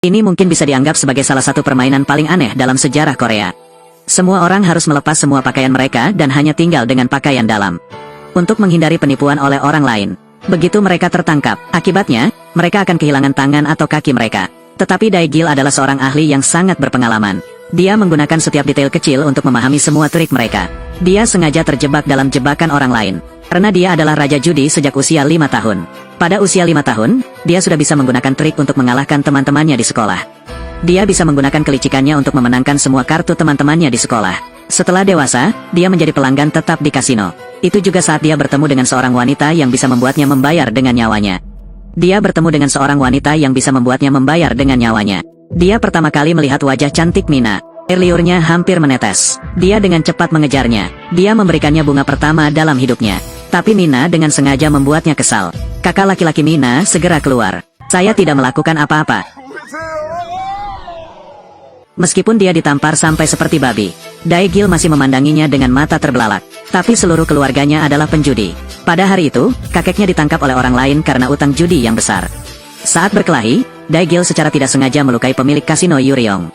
Ini mungkin bisa dianggap sebagai salah satu permainan paling aneh dalam sejarah Korea. Semua orang harus melepas semua pakaian mereka dan hanya tinggal dengan pakaian dalam. Untuk menghindari penipuan oleh orang lain. Begitu mereka tertangkap, akibatnya, mereka akan kehilangan tangan atau kaki mereka. Tetapi Dae-gil adalah seorang ahli yang sangat berpengalaman. Dia menggunakan setiap detail kecil untuk memahami semua trik mereka. Dia sengaja terjebak dalam jebakan orang lain. Karena dia adalah raja judi sejak usia 5 tahun. Pada usia 5 tahun, dia sudah bisa menggunakan trik untuk mengalahkan teman-temannya di sekolah. Dia bisa menggunakan kelicikannya untuk memenangkan semua kartu teman-temannya di sekolah. Setelah dewasa, dia menjadi pelanggan tetap di kasino. Itu juga saat dia bertemu dengan seorang wanita yang bisa membuatnya membayar dengan nyawanya. Dia bertemu dengan seorang wanita yang bisa membuatnya membayar dengan nyawanya. Dia pertama kali melihat wajah cantik Mina. Air liurnya hampir menetes. Dia dengan cepat mengejarnya. Dia memberikannya bunga pertama dalam hidupnya. Tapi Mina dengan sengaja membuatnya kesal. Kakak laki-laki Mina segera keluar. Saya tidak melakukan apa-apa. Meskipun dia ditampar sampai seperti babi, Dae-gil masih memandanginya dengan mata terbelalak. Tapi seluruh keluarganya adalah penjudi. Pada hari itu, kakeknya ditangkap oleh orang lain karena utang judi yang besar. Saat berkelahi, Dae-gil secara tidak sengaja melukai pemilik kasino Yuryong.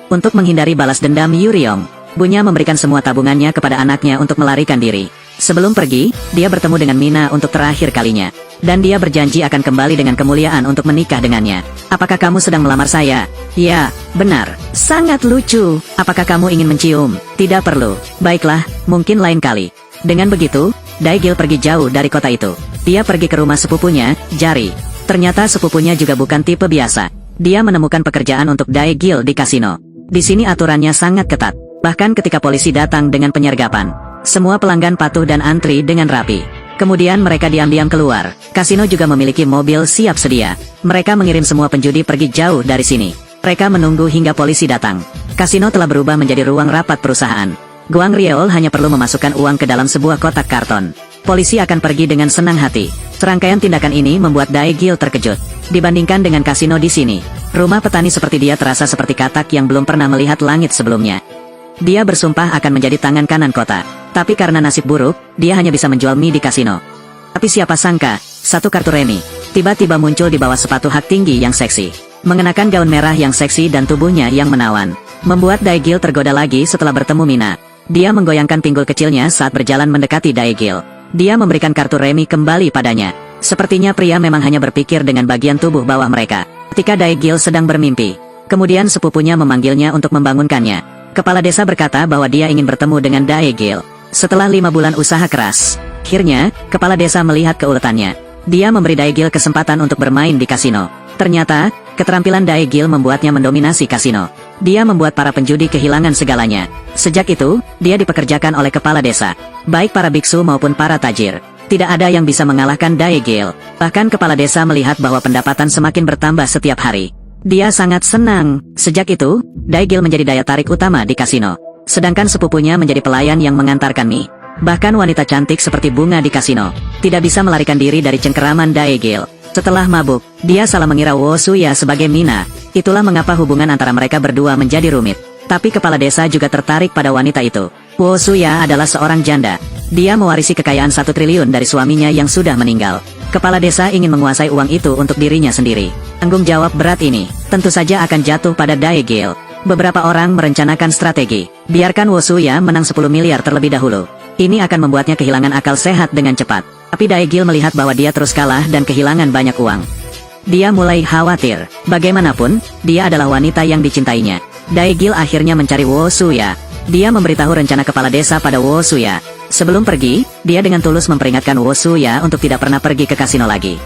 Untuk menghindari balas dendam Yuryong, Bunya memberikan semua tabungannya kepada anaknya untuk melarikan diri. Sebelum pergi, dia bertemu dengan Mina untuk terakhir kalinya. Dan dia berjanji akan kembali dengan kemuliaan untuk menikah dengannya. Apakah kamu sedang melamar saya? Ya, benar. Sangat lucu. Apakah kamu ingin mencium? Tidak perlu. Baiklah, mungkin lain kali. Dengan begitu, Dae-gil pergi jauh dari kota itu. Dia pergi ke rumah sepupunya, Jari. Ternyata sepupunya juga bukan tipe biasa. Dia menemukan pekerjaan untuk Dae-gil di kasino. Di sini aturannya sangat ketat. Bahkan ketika polisi datang dengan penyergapan, semua pelanggan patuh dan antri dengan rapi. Kemudian mereka diam-diam keluar. Kasino juga memiliki mobil siap sedia. Mereka mengirim semua penjudi pergi jauh dari sini. Mereka menunggu hingga polisi datang. Kasino telah berubah menjadi ruang rapat perusahaan. Guang Ryeol hanya perlu memasukkan uang ke dalam sebuah kotak karton. Polisi akan pergi dengan senang hati. Serangkaian tindakan ini membuat Dae-gil terkejut. Dibandingkan dengan kasino di sini, rumah petani seperti dia terasa seperti katak yang belum pernah melihat langit sebelumnya. Dia bersumpah akan menjadi tangan kanan kota. Tapi karena nasib buruk, dia hanya bisa menjual mie di kasino. Tapi siapa sangka, satu kartu remi tiba-tiba muncul di bawah sepatu hak tinggi yang seksi. Mengenakan gaun merah yang seksi dan tubuhnya yang menawan. Membuat Dae-gil tergoda lagi setelah bertemu Mina. Dia menggoyangkan pinggul kecilnya saat berjalan mendekati Dae-gil. Dia memberikan kartu remi kembali padanya. Sepertinya pria memang hanya berpikir dengan bagian tubuh bawah mereka. Ketika Dae-gil sedang bermimpi, kemudian sepupunya memanggilnya untuk membangunkannya. Kepala desa berkata bahwa dia ingin bertemu dengan Dae-gil. Setelah 5 bulan usaha keras, akhirnya, kepala desa melihat keuletannya. Dia memberi Dae-gil kesempatan untuk bermain di kasino. Ternyata, keterampilan Dae-gil membuatnya mendominasi kasino. Dia membuat para penjudi kehilangan segalanya. Sejak itu, dia dipekerjakan oleh kepala desa. Baik para biksu maupun para tajir. Tidak ada yang bisa mengalahkan Dae-gil. Bahkan kepala desa melihat bahwa pendapatan semakin bertambah setiap hari. Dia sangat senang. Sejak itu, Dae-gil menjadi daya tarik utama di kasino. Sedangkan sepupunya menjadi pelayan yang mengantarkan mie. Bahkan wanita cantik seperti bunga di kasino tidak bisa melarikan diri dari cengkeraman Dae-gil. Setelah mabuk, dia salah mengira Wo Suya sebagai Mina. Itulah mengapa hubungan antara mereka berdua menjadi rumit. Tapi kepala desa juga tertarik pada wanita itu. Wo Suya adalah seorang janda. Dia mewarisi kekayaan 1 triliun dari suaminya yang sudah meninggal. Kepala desa ingin menguasai uang itu untuk dirinya sendiri. Tanggung jawab berat ini tentu saja akan jatuh pada Dae-gil. Beberapa orang merencanakan strategi. Biarkan Wo Suya menang 10 miliar terlebih dahulu. Ini akan membuatnya kehilangan akal sehat dengan cepat. Tapi Dae-gil melihat bahwa dia terus kalah dan kehilangan banyak uang. Dia mulai khawatir. Bagaimanapun, dia adalah wanita yang dicintainya. Dae-gil akhirnya mencari Wo Suya. Dia memberitahu rencana kepala desa pada Wo Suya. Sebelum pergi, dia dengan tulus memperingatkan Wo Suya untuk tidak pernah pergi ke kasino lagi.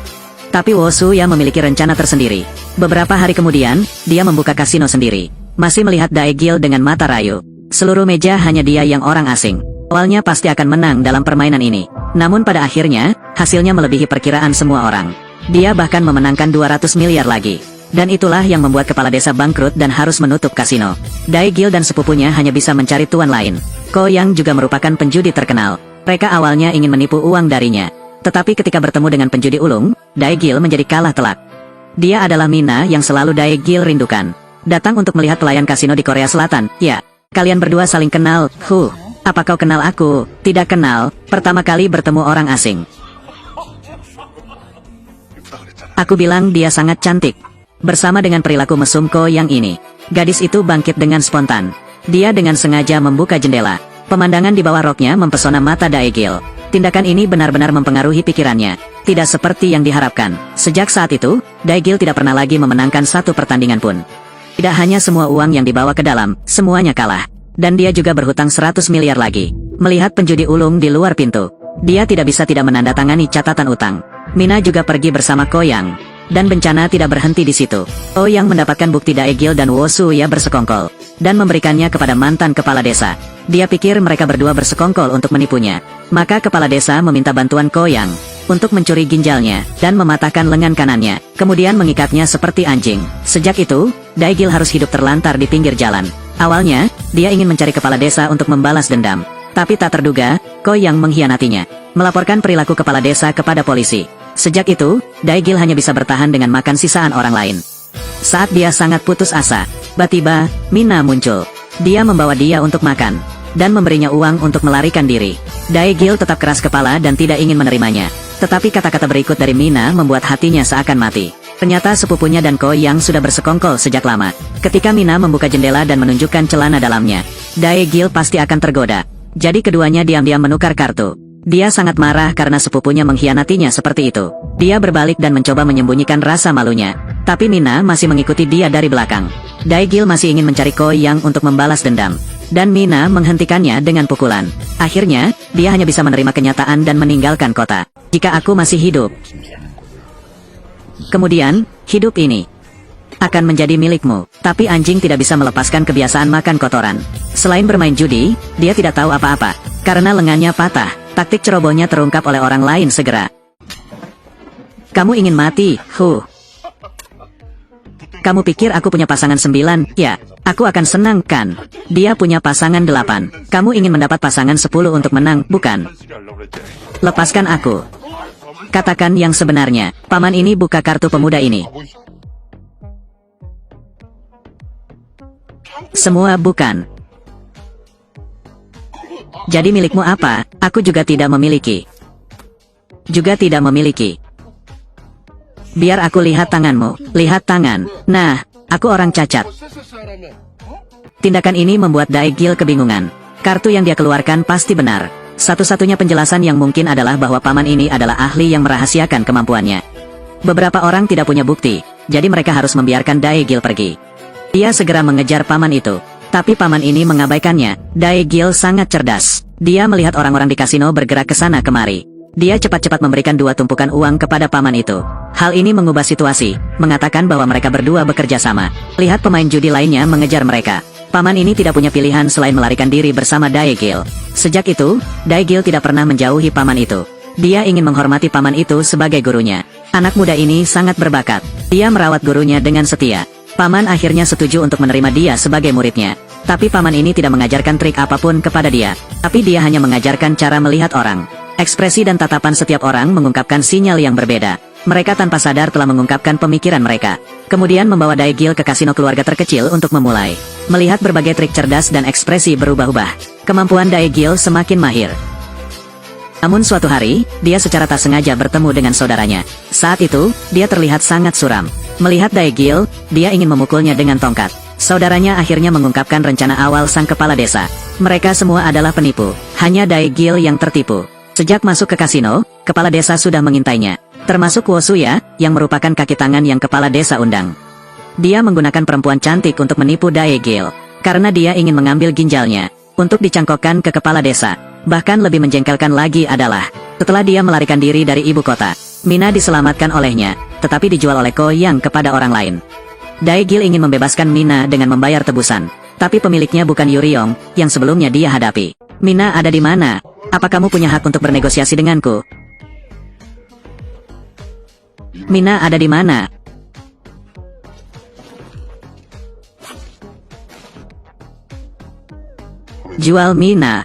Tapi Wo Suya memiliki rencana tersendiri. Beberapa hari kemudian, dia membuka kasino sendiri. Masih melihat Dae-gil dengan mata rayu. Seluruh meja hanya dia yang orang asing. Awalnya pasti akan menang dalam permainan ini. Namun pada akhirnya, hasilnya melebihi perkiraan semua orang. Dia bahkan memenangkan 200 miliar lagi. Dan itulah yang membuat kepala desa bangkrut dan harus menutup kasino. Dae-gil dan sepupunya hanya bisa mencari tuan lain. Ko Yang juga merupakan penjudi terkenal. Mereka awalnya ingin menipu uang darinya. Tetapi ketika bertemu dengan penjudi ulung, Dae-gil menjadi kalah telak. Dia adalah Mina yang selalu Dae-gil rindukan. Datang untuk melihat pelayan kasino di Korea Selatan. Ya, kalian berdua saling kenal. Apa kau kenal aku? Tidak kenal. Pertama kali bertemu orang asing. Aku bilang dia sangat cantik. Bersama dengan perilaku mesum Ko Yang ini, gadis itu bangkit dengan spontan. Dia dengan sengaja membuka jendela. Pemandangan di bawah roknya mempesona mata Daegil. Tindakan ini benar-benar mempengaruhi pikirannya. Tidak seperti yang diharapkan. Sejak saat itu, Daegil tidak pernah lagi memenangkan satu pertandingan pun. Tidak hanya semua uang yang dibawa ke dalam, semuanya kalah. Dan dia juga berhutang 100 miliar lagi. Melihat penjudi ulung di luar pintu, dia tidak bisa tidak menandatangani catatan utang. Mina juga pergi bersama Ko Yang. Dan bencana tidak berhenti di situ. Ko Yang mendapatkan bukti Daegil dan Wo Suya bersekongkol. Dan memberikannya kepada mantan kepala desa. Dia pikir mereka berdua bersekongkol untuk menipunya. Maka kepala desa meminta bantuan Ko Yang untuk mencuri ginjalnya dan mematahkan lengan kanannya, kemudian mengikatnya seperti anjing. Sejak itu, Daegil harus hidup terlantar di pinggir jalan. Awalnya, dia ingin mencari kepala desa untuk membalas dendam. Tapi tak terduga, Ko Yang mengkhianatinya. Melaporkan perilaku kepala desa kepada polisi. Sejak itu, Daegil hanya bisa bertahan dengan makan sisaan orang lain. Saat dia sangat putus asa, tiba-tiba, Mina muncul. Dia membawa dia untuk makan, dan memberinya uang untuk melarikan diri. Daegil tetap keras kepala dan tidak ingin menerimanya. Tetapi kata-kata berikut dari Mina membuat hatinya seakan mati. Ternyata sepupunya dan Ko Yang sudah bersekongkol sejak lama. Ketika Mina membuka jendela dan menunjukkan celana dalamnya, Daegil pasti akan tergoda. Jadi keduanya diam-diam menukar kartu. Dia sangat marah karena sepupunya mengkhianatinya seperti itu. Dia berbalik dan mencoba menyembunyikan rasa malunya. Tapi Mina masih mengikuti dia dari belakang. Daegil masih ingin mencari Ko Yang untuk membalas dendam. Dan Mina menghentikannya dengan pukulan. Akhirnya, dia hanya bisa menerima kenyataan dan meninggalkan kota. Jika aku masih hidup, kemudian, hidup ini akan menjadi milikmu. Tapi anjing tidak bisa melepaskan kebiasaan makan kotoran. Selain bermain judi, dia tidak tahu apa-apa. Karena lengannya patah, taktik cerobohnya terungkap oleh orang lain segera. Kamu ingin mati, Kamu pikir aku punya pasangan 9? Ya, aku akan senang kan? Dia punya pasangan 8. Kamu ingin mendapat pasangan 10 untuk menang, bukan? Lepaskan aku. Katakan yang sebenarnya. Paman ini buka kartu pemuda ini. Semua bukan. Jadi milikmu apa? Aku juga tidak memiliki. Juga tidak memiliki. Biar aku lihat tanganmu. Lihat tangan. Nah, aku orang cacat. Tindakan ini membuat Daegil kebingungan. Kartu yang dia keluarkan pasti benar. Satu-satunya penjelasan yang mungkin adalah bahwa paman ini adalah ahli yang merahasiakan kemampuannya. Beberapa orang tidak punya bukti, jadi mereka harus membiarkan Daegil pergi. Dia segera mengejar paman itu. Tapi paman ini mengabaikannya. Daegil sangat cerdas. Dia melihat orang-orang di kasino bergerak ke sana kemari. Dia cepat-cepat memberikan 2 tumpukan uang kepada paman itu. Hal ini mengubah situasi, mengatakan bahwa mereka berdua bekerja sama. Lihat pemain judi lainnya mengejar mereka. Paman ini tidak punya pilihan selain melarikan diri bersama Daegil. Sejak itu, Daegil tidak pernah menjauhi paman itu. Dia ingin menghormati paman itu sebagai gurunya. Anak muda ini sangat berbakat. Dia merawat gurunya dengan setia. Paman akhirnya setuju untuk menerima dia sebagai muridnya. Tapi paman ini tidak mengajarkan trik apapun kepada dia. Tapi dia hanya mengajarkan cara melihat orang. Ekspresi dan tatapan setiap orang mengungkapkan sinyal yang berbeda. Mereka tanpa sadar telah mengungkapkan pemikiran mereka. Kemudian membawa Daegil ke kasino keluarga terkecil untuk memulai. Melihat berbagai trik cerdas dan ekspresi berubah-ubah, kemampuan Daegil semakin mahir. Namun suatu hari, dia secara tak sengaja bertemu dengan saudaranya. Saat itu, dia terlihat sangat suram. Melihat Daegil, dia ingin memukulnya dengan tongkat. Saudaranya akhirnya mengungkapkan rencana awal sang kepala desa. Mereka semua adalah penipu. Hanya Daegil yang tertipu. Sejak masuk ke kasino, kepala desa sudah mengintainya. Termasuk Wo Suya, yang merupakan kaki tangan yang kepala desa undang. Dia menggunakan perempuan cantik untuk menipu Daegil. Karena dia ingin mengambil ginjalnya, untuk dicangkokkan ke kepala desa. Bahkan lebih menjengkelkan lagi adalah, setelah dia melarikan diri dari ibu kota, Mina diselamatkan olehnya, tetapi dijual oleh Ko Yang kepada orang lain. Daegil ingin membebaskan Mina dengan membayar tebusan. Tapi pemiliknya bukan Yuryong, yang sebelumnya dia hadapi. Mina ada di mana? Apa kamu punya hak untuk bernegosiasi denganku? Mina ada di mana? Jual Mina.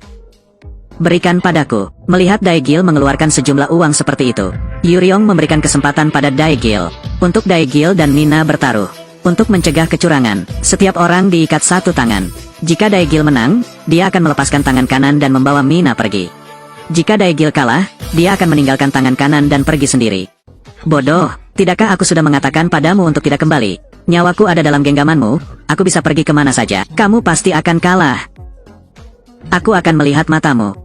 Berikan padaku. Melihat Daegil mengeluarkan sejumlah uang seperti itu, Yuryong memberikan kesempatan pada Daegil. Untuk Daegil dan Mina bertaruh. Untuk mencegah kecurangan, setiap orang diikat satu tangan. Jika Daegil menang, dia akan melepaskan tangan kanan dan membawa Mina pergi. Jika Daegil kalah, dia akan meninggalkan tangan kanan dan pergi sendiri. Bodoh, Tidakkah aku sudah mengatakan padamu untuk tidak kembali? Nyawaku ada dalam genggamanmu, aku bisa pergi kemana saja. Kamu pasti akan kalah. Aku akan melihat matamu.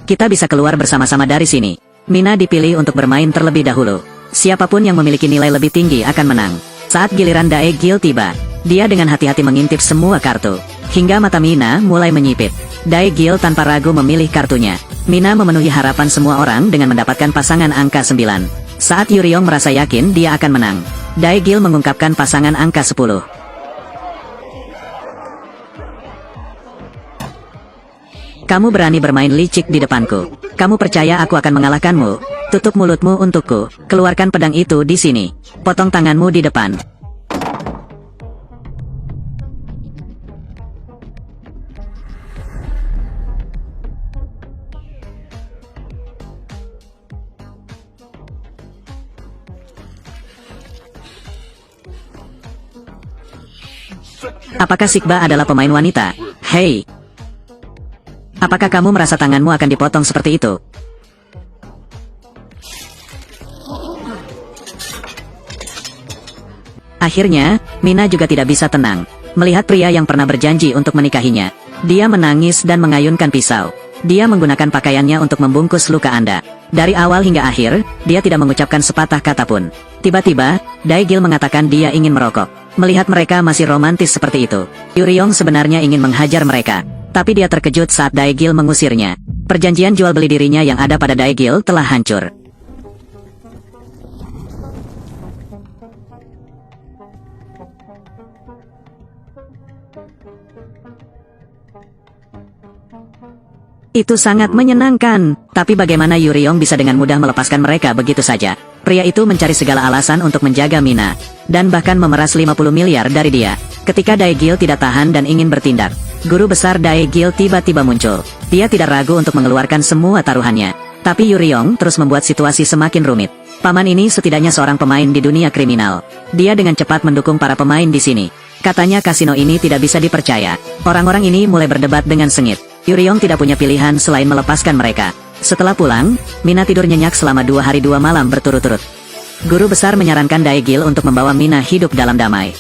Kita bisa keluar bersama-sama dari sini. Mina dipilih untuk bermain terlebih dahulu. Siapapun yang memiliki nilai lebih tinggi akan menang. Saat giliran Daegil tiba, dia dengan hati-hati mengintip semua kartu. Hingga mata Mina mulai menyipit. Daegil tanpa ragu memilih kartunya. Mina memenuhi harapan semua orang dengan mendapatkan pasangan angka 9. Saat Yuryong merasa yakin dia akan menang, Daegil mengungkapkan pasangan angka 10. Kamu berani bermain licik di depanku. Kamu percaya aku akan mengalahkanmu? Tutup mulutmu untukku. Keluarkan pedang itu di sini. Potong tanganmu di depan. Apakah Sigba adalah pemain wanita? Hei! Apakah kamu merasa tanganmu akan dipotong seperti itu? Akhirnya, Mina juga tidak bisa tenang melihat pria yang pernah berjanji untuk menikahinya. Dia menangis dan mengayunkan pisau. Dia menggunakan pakaiannya untuk membungkus luka Anda. Dari awal hingga akhir, dia tidak mengucapkan sepatah kata pun. Tiba-tiba, Daegil mengatakan dia ingin merokok. Melihat mereka masih romantis seperti itu, Yuryong sebenarnya ingin menghajar mereka. Tapi dia terkejut saat Daegil mengusirnya. Perjanjian jual beli dirinya yang ada pada Daegil telah hancur. Itu sangat menyenangkan. Tapi bagaimana Yuryong bisa dengan mudah melepaskan mereka begitu saja? Pria itu mencari segala alasan untuk menjaga Mina, dan bahkan memeras 50 miliar dari dia. Ketika Daegil tidak tahan dan ingin bertindak, guru besar Daegil tiba-tiba muncul. Dia tidak ragu untuk mengeluarkan semua taruhannya. Tapi Yuryong terus membuat situasi semakin rumit. Paman ini setidaknya seorang pemain di dunia kriminal. Dia dengan cepat mendukung para pemain di sini. Katanya kasino ini tidak bisa dipercaya. Orang-orang ini mulai berdebat dengan sengit. Yuryong tidak punya pilihan selain melepaskan mereka. Setelah pulang, Mina tidur nyenyak selama 2 hari 2 malam berturut-turut. Guru besar menyarankan Daegil untuk membawa Mina hidup dalam damai.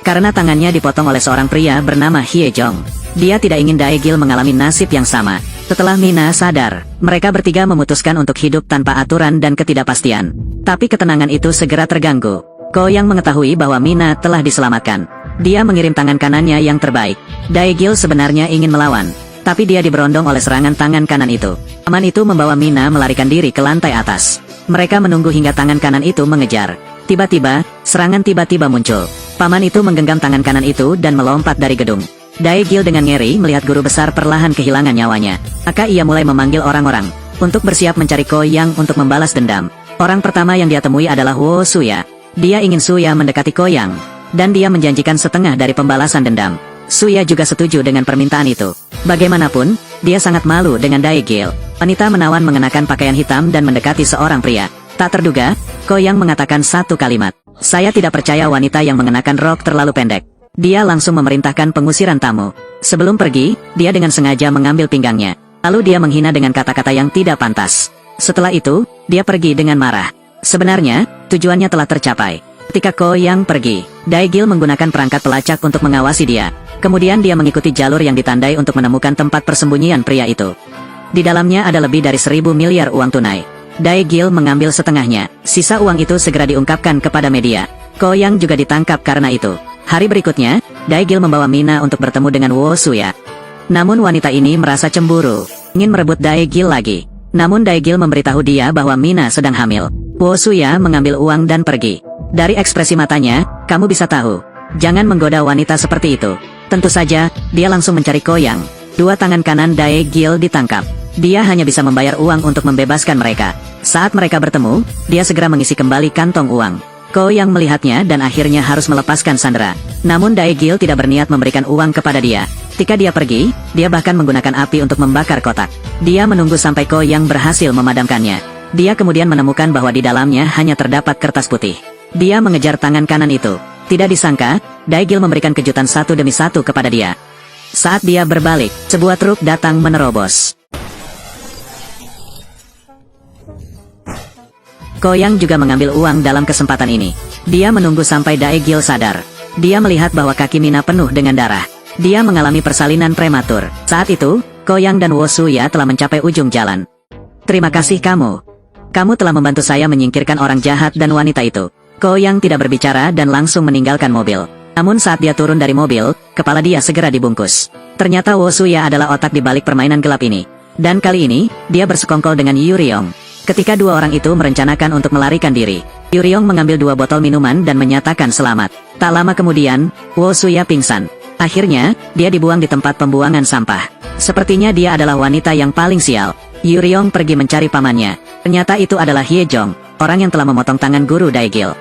Karena tangannya dipotong oleh seorang pria bernama Hyejong. Dia tidak ingin Daegil mengalami nasib yang sama. Setelah Mina sadar, mereka bertiga memutuskan untuk hidup tanpa aturan dan ketidakpastian. Tapi ketenangan itu segera terganggu. Ko yang mengetahui bahwa Mina telah diselamatkan. Dia mengirim tangan kanannya yang terbaik. Daegil sebenarnya ingin melawan, tapi dia diberondong oleh serangan tangan kanan itu. Paman itu membawa Mina melarikan diri ke lantai atas. Mereka menunggu hingga tangan kanan itu mengejar. Tiba-tiba, serangan tiba-tiba muncul. Paman itu menggenggam tangan kanan itu dan melompat dari gedung. Daegil dengan ngeri melihat guru besar perlahan kehilangan nyawanya. Maka ia mulai memanggil orang-orang untuk bersiap mencari Ko Yang untuk membalas dendam. Orang pertama yang dia temui adalah Wo Suya. Dia ingin Suya mendekati Ko Yang, dan dia menjanjikan setengah dari pembalasan dendam. Suya juga setuju dengan permintaan itu. Bagaimanapun, dia sangat malu dengan Daegil. Wanita menawan mengenakan pakaian hitam dan mendekati seorang pria. Tak terduga, Ko Yang mengatakan satu kalimat. Saya tidak percaya wanita yang mengenakan rok terlalu pendek. Dia langsung memerintahkan pengusiran tamu. Sebelum pergi, dia dengan sengaja mengambil pinggangnya. Lalu dia menghina dengan kata-kata yang tidak pantas. Setelah itu, dia pergi dengan marah. Sebenarnya, tujuannya telah tercapai. Ketika Ko Yang pergi, Daegil menggunakan perangkat pelacak untuk mengawasi dia. Kemudian dia mengikuti jalur yang ditandai untuk menemukan tempat persembunyian pria itu. Di dalamnya ada lebih dari 1.000 miliar uang tunai. Daegil mengambil setengahnya. Sisa uang itu segera diungkapkan kepada media. Ko Yang juga ditangkap karena itu. Hari berikutnya, Daegil membawa Mina untuk bertemu dengan Wo Suya. Namun wanita ini merasa cemburu, ingin merebut Daegil lagi. Namun Daegil memberitahu dia bahwa Mina sedang hamil. Wo Suya mengambil uang dan pergi. Dari ekspresi matanya, kamu bisa tahu. Jangan menggoda wanita seperti itu. Tentu saja, dia langsung mencari Ko Yang. 2 tangan kanan Daegil ditangkap. Dia hanya bisa membayar uang untuk membebaskan mereka. Saat mereka bertemu, dia segera mengisi kembali kantong uang. Ko Yang melihatnya dan akhirnya harus melepaskan sandera. Namun Daegil tidak berniat memberikan uang kepada dia. Ketika dia pergi, dia bahkan menggunakan api untuk membakar kotak. Dia menunggu sampai Ko Yang berhasil memadamkannya. Dia kemudian menemukan bahwa di dalamnya hanya terdapat kertas putih. Dia mengejar tangan kanan itu. Tidak disangka, Daegil memberikan kejutan satu demi satu kepada dia. Saat dia berbalik, sebuah truk datang menerobos. Ko Yang juga mengambil uang dalam kesempatan ini. Dia menunggu sampai Daegil sadar. Dia melihat bahwa kaki Mina penuh dengan darah. Dia mengalami persalinan prematur. Saat itu, Ko Yang dan Wo Suya telah mencapai ujung jalan. Terima kasih kamu. Kamu telah membantu saya menyingkirkan orang jahat dan wanita itu. Ko Yang tidak berbicara dan langsung meninggalkan mobil. Namun saat dia turun dari mobil, kepala dia segera dibungkus. Ternyata Wo Suya adalah otak di balik permainan gelap ini. Dan kali ini, dia bersekongkol dengan Yu Ryong. Ketika dua orang itu merencanakan untuk melarikan diri, Yu Ryong mengambil 2 botol minuman dan menyatakan selamat. Tak lama kemudian, Wo Suya pingsan. Akhirnya, dia dibuang di tempat pembuangan sampah. Sepertinya dia adalah wanita yang paling sial. Yu Ryong pergi mencari pamannya. Ternyata itu adalah Hye Jong, orang yang telah memotong tangan guru Daegil.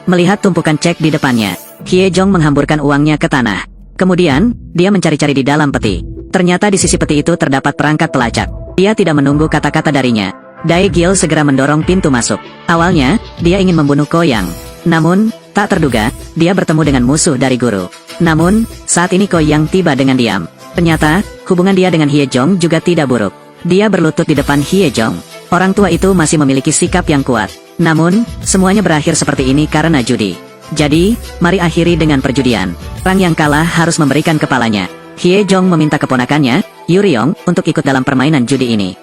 Melihat tumpukan cek di depannya, Hye Jong menghamburkan uangnya ke tanah. Kemudian, dia mencari-cari di dalam peti. Ternyata di sisi peti itu terdapat perangkat pelacak. Dia tidak menunggu kata-kata darinya. Daegil segera mendorong pintu masuk. Awalnya, dia ingin membunuh Ko Yang. Namun, tak terduga, dia bertemu dengan musuh dari guru. Namun, saat ini Ko Yang tiba dengan diam. Ternyata, hubungan dia dengan Hye Jong juga tidak buruk. Dia berlutut di depan Hye Jong. Orang tua itu masih memiliki sikap yang kuat. Namun, semuanya berakhir seperti ini karena judi. Jadi, mari akhiri dengan perjudian. Orang yang kalah harus memberikan kepalanya. Hye Jong meminta keponakannya, Yu Ryong, untuk ikut dalam permainan judi ini.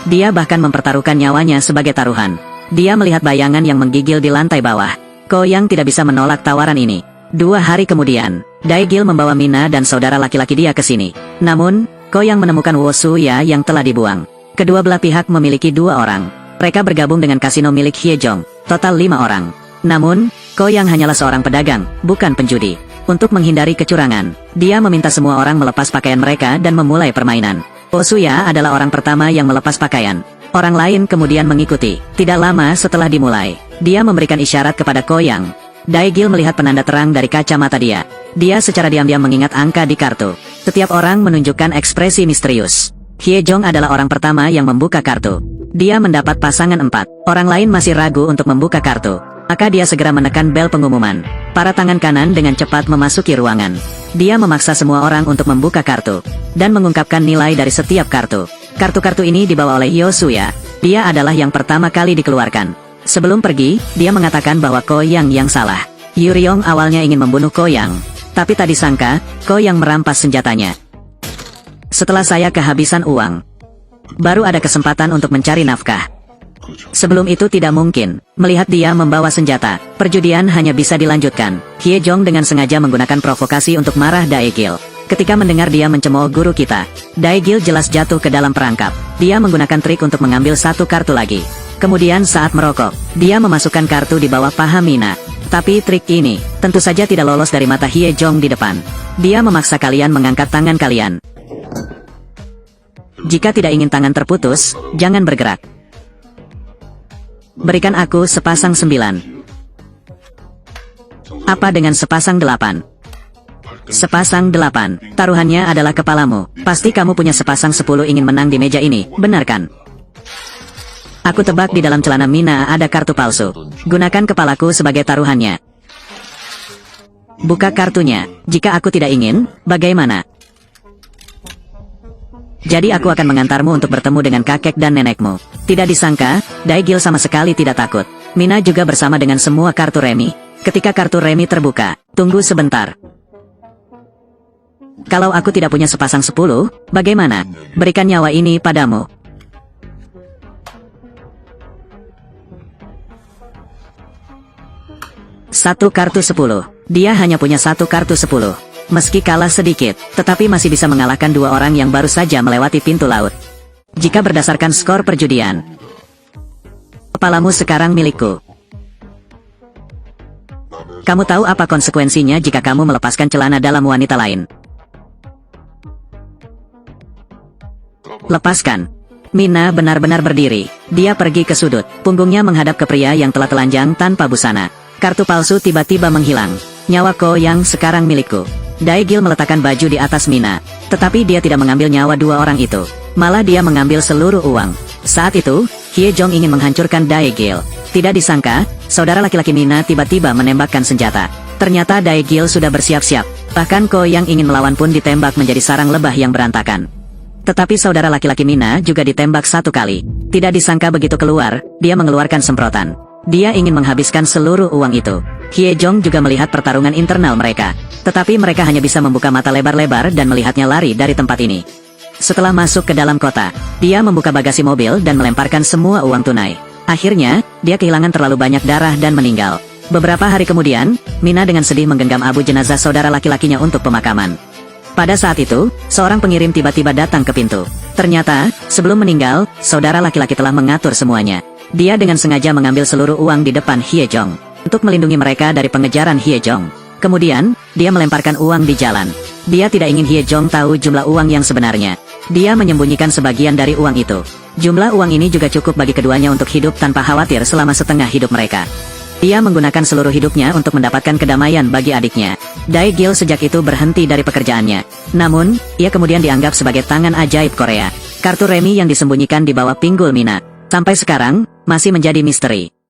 Dia bahkan mempertaruhkan nyawanya sebagai taruhan. Dia melihat bayangan yang menggigil di lantai bawah. Ko Yang tidak bisa menolak tawaran ini. 2 hari kemudian, Daegil membawa Mina dan saudara laki-laki dia ke sini. Namun, Ko Yang menemukan Wo Suya yang telah dibuang. Kedua belah pihak memiliki 2 orang. Mereka bergabung dengan kasino milik Hye Jong, total 5 orang. Namun, Ko Yang hanyalah seorang pedagang, bukan penjudi. Untuk menghindari kecurangan, dia meminta semua orang melepas pakaian mereka dan memulai permainan. Wo Suya adalah orang pertama yang melepas pakaian. Orang lain kemudian mengikuti. Tidak lama setelah dimulai, dia memberikan isyarat kepada Ko Yang. Daegil melihat penanda terang dari kacamata dia. Dia secara diam-diam mengingat angka di kartu. Setiap orang menunjukkan ekspresi misterius. Hye Jong adalah orang pertama yang membuka kartu. Dia mendapat pasangan 4. Orang lain masih ragu untuk membuka kartu. Maka dia segera menekan bel pengumuman. Para tangan kanan dengan cepat memasuki ruangan. Dia memaksa semua orang untuk membuka kartu dan mengungkapkan nilai dari setiap kartu. Kartu-kartu ini dibawa oleh Yo Suya. Dia adalah yang pertama kali dikeluarkan. Sebelum pergi, dia mengatakan bahwa Ko Yang yang salah. Yu Ryong awalnya ingin membunuh Ko Yang, tapi tak disangka, Ko Yang merampas senjatanya. Setelah saya kehabisan uang, baru ada kesempatan untuk mencari nafkah. Sebelum itu tidak mungkin, melihat dia membawa senjata, perjudian hanya bisa dilanjutkan. Hye Jong dengan sengaja menggunakan provokasi untuk marah Daegil. Ketika mendengar dia mencemooh guru kita, Daegil jelas jatuh ke dalam perangkap. Dia menggunakan trik untuk mengambil 1 kartu lagi. Kemudian saat merokok, dia memasukkan kartu di bawah paha Mina. Tapi trik ini, tentu saja tidak lolos dari mata Hye Jong di depan. Dia memaksa kalian mengangkat tangan kalian. Jika tidak ingin tangan terputus, jangan bergerak. Berikan aku sepasang 9. Apa dengan sepasang 8? Sepasang 8. Taruhannya adalah kepalamu. Pasti kamu punya sepasang 10 ingin menang di meja ini, benar kan? Aku tebak di dalam celana Mina ada kartu palsu. Gunakan kepalaku sebagai taruhannya. Buka kartunya. Jika aku tidak ingin, bagaimana? Jadi aku akan mengantarmu untuk bertemu dengan kakek dan nenekmu. Tidak disangka, Daegil sama sekali tidak takut. Mina juga bersama dengan semua kartu remi. Ketika kartu remi terbuka, tunggu sebentar. Kalau aku tidak punya sepasang 10, bagaimana? Berikan nyawa ini padamu. Satu kartu 10. Dia hanya punya 1 kartu 10. Meski kalah sedikit, tetapi masih bisa mengalahkan 2 orang yang baru saja melewati pintu laut. Jika berdasarkan skor perjudian, kepalamu sekarang milikku. Kamu tahu apa konsekuensinya jika kamu melepaskan celana dalam wanita lain? Lepaskan. Mina benar-benar berdiri. Dia pergi ke sudut. Punggungnya menghadap ke pria yang telah telanjang tanpa busana. Kartu palsu tiba-tiba menghilang. Nyawa Ko Yang sekarang milikku. Daegil meletakkan baju di atas Mina. Tetapi dia tidak mengambil nyawa 2 orang itu. Malah dia mengambil seluruh uang. Saat itu, Hye Jong ingin menghancurkan Daegil. Tidak disangka, saudara laki-laki Mina tiba-tiba menembakkan senjata. Ternyata Daegil sudah bersiap-siap. Bahkan Ko Yang ingin melawan pun ditembak menjadi sarang lebah yang berantakan. Tetapi saudara laki-laki Mina juga ditembak 1 kali. Tidak disangka begitu keluar, dia mengeluarkan semprotan. Dia ingin menghabiskan seluruh uang itu. Hye Jong juga melihat pertarungan internal mereka. Tetapi mereka hanya bisa membuka mata lebar-lebar dan melihatnya lari dari tempat ini. Setelah masuk ke dalam kota, dia membuka bagasi mobil dan melemparkan semua uang tunai. Akhirnya, dia kehilangan terlalu banyak darah dan meninggal. Beberapa hari kemudian, Mina dengan sedih menggenggam abu jenazah saudara laki-lakinya untuk pemakaman. Pada saat itu, seorang pengirim tiba-tiba datang ke pintu. Ternyata, sebelum meninggal, saudara laki-laki telah mengatur semuanya. Dia dengan sengaja mengambil seluruh uang di depan Hye Jong untuk melindungi mereka dari pengejaran Hye Jong. Kemudian, dia melemparkan uang di jalan. Dia tidak ingin Hye Jong tahu jumlah uang yang sebenarnya. Dia menyembunyikan sebagian dari uang itu. Jumlah uang ini juga cukup bagi keduanya untuk hidup tanpa khawatir selama setengah hidup mereka. Dia menggunakan seluruh hidupnya untuk mendapatkan kedamaian bagi adiknya. Dae-gil sejak itu berhenti dari pekerjaannya. Namun, ia kemudian dianggap sebagai tangan ajaib Korea. Kartu remi yang disembunyikan di bawah pinggul Mina sampai sekarang masih menjadi misteri.